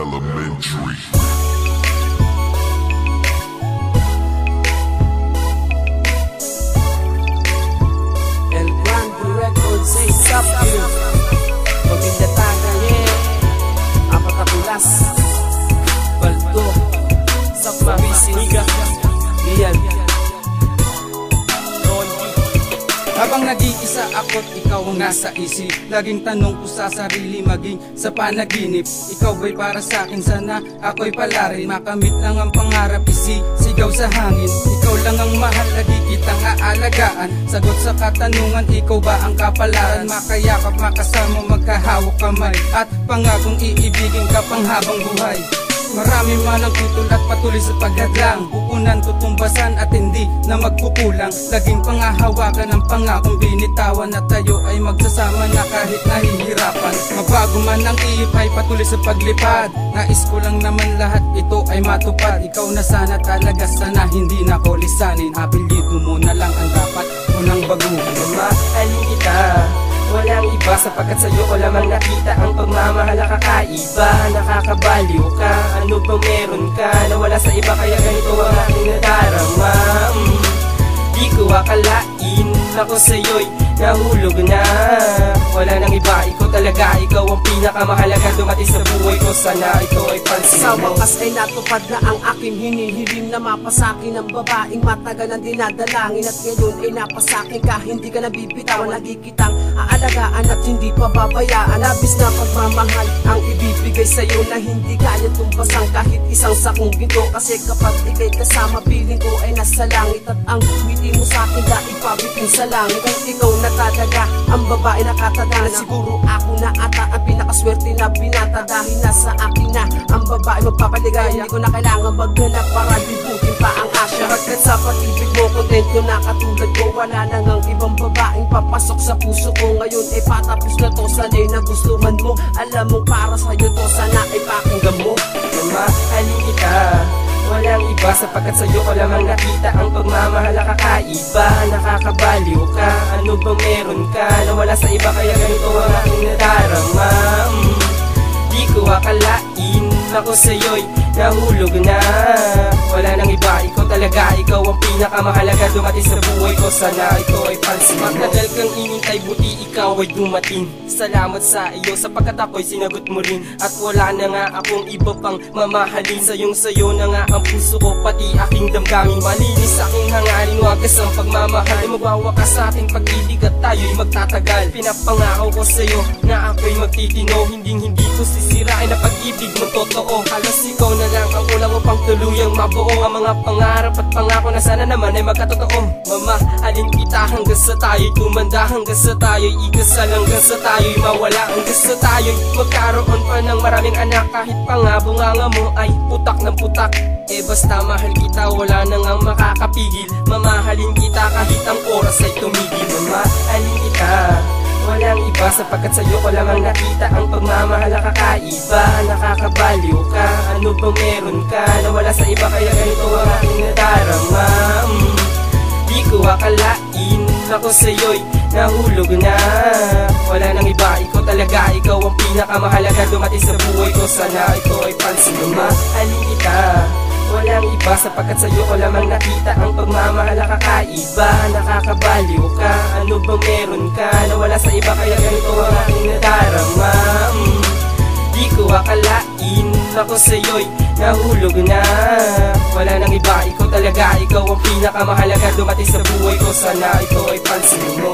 Elementary. El Grande Records say sup you Pagindataga yeah Apat na pulas Baldo Sup mabisiniga Iyan Habang nag-iisa ako't ikaw ang nasa isip, laging tanong ko sa sarili maging sa panaginip. Ikaw ba'y para sa akin, sana ako'y pala rin makamit lang ang pangarap, sigaw sa hangin. Ikaw lang ang mahal, lagi kitang aalagaan. Sagot sa katanungan, ikaw ba ang kapalaran? Makayakap, makasama, magkahawak kamay, at pangakong iibigin ka pang habang buhay. Marami man ang tutol at patuloy sa paghadlang, pupunan, tutumbasan at hindi na magkukulang. Laging pangahawakan ang pangakong binitawan, at tayo ay magsasama na kahit nahihirapan. Mabago man ang iyip ay patuloy sa paglipad, nais ko lang naman lahat ito ay matupad. Ikaw na sana talaga, sana hindi na ko lisanin. Apelyido mo na lang ang dapat unang baguhin. Mamahalin kita, walang iba, sapagkat sa'yo ko lamang nakita ang pagmamahal na kakaiba. Nakakabaliw ka, ano bang meron ka na wala sa iba, kaya ganito ang aking nadarama. Di ko akalain ako sa'yo'y nahulog na. Wala nang iba, ikaw talaga, ikaw ang pinakamahalaga dumating sa buhay ko, sana ito ay pansin mo. Sa wakas ay natupad na ang aking hinihiling, na mapasakin ng babaeng matagal na dinadalangin. At ngayon ay napasakin ka, hindi ka nabibitawan, lagi kitang aalagaan at hindi pababayaan. Labis na pagmamahal ang ibibigay sa'yo na hindi kaya tumpasan kahit isang sakong ginto. Kasi kapag ikay kasama, piling ko ay nasa langit, at ang ngiti mo sa'kin dahil pabitin sa langit. At ikaw na talaga ang babae na katadana, siguro ako na ata ang pinakaswerte na binata, dahil nasa akin na ang babae magpapaligaya. Hindi ko na kailangan maghanap para libutin pa ang asya. Hanggat sa pag-ibig mo, kontento na katulad ko, wala nang ang ibang babaeng papasok sa puso ko. Ngayon ay patapos na to, sana'y nagustuhan mo. Alam mo para sa'yo to, sana ay pakinggan mo. Mamahalin kita, walang iba, sapagkat sa'yo ko lamang nakita ang pagmamahal na kakaiba. Nakakabaliw ka, ano bang meron ka na wala sa iba, kaya ganito ang aking nadarama. Di ko akalain ako sa'yo'y nahulog na. Wala nang iba, ikaw talaga, ikaw ang pinakamahalaga dumating sa buhay ko, sana ito ay pansin mo. Matagal kang inintay, buti ikaw ay dumating. Salamat sa iyo, sapagkat ako'y sinagot mo rin. At wala na nga akong iba pang mamahalin, sayo na nga ang puso ko, pati aking damdamin. Malinis aking hangarin, wagas ang pagmamahal, magwawakas sa ating pag-ibig at tayo'y magtatagal. Pinapangako ko sa'yo na ako'y magtitino, hindi ko sisirain na pag-ibig mo totoo. Halos ikaw na lang ang kulang upang tuluyang mabuo ang mga pangarap at pangako na sana naman ay magkatotoo. Mamahalin kita hanggang sa tayo'y tumanda, hanggang sa tayo'y ikasal, hanggang sa tayo'y mawala, hanggang sa tayo'y magkaroon pa ng maraming anak. Kahit pa nga bunganga mo ay putak ng putak, eh basta mahal kita, wala nang ang makakapigil. Mamahalin kita kahit ang oras ay tumigil. Mamahalin kita, walang iba, sapagkat sa'yo ko lamang nakita ang pagmamahal na kakaiba. Nakakabaliw ka, ano bang meron ka na wala sa iba, kaya ganito ang aking nadarama. Di ko akalain ako sa'yo'y nahulog na. Wala nang iba, ikaw talaga, ikaw ang pinakamahalaga dumating sa buhay ko, sana ito ay pansin mo. Mamahalin kita, walang iba, sapagkat sa'yo ko lamang nakita ang pagmamahal na kakaiba. Nakakabaliw ka, ano bang meron ka na wala sa iba, kaya ganito ang aking nadarama. Di ko akalain ako sa'yo'y nahulog na. Wala nang iba, ikaw talaga, ikaw ang pinakamahalaga dumating sa buhay ko, sana ito ay pansin mo.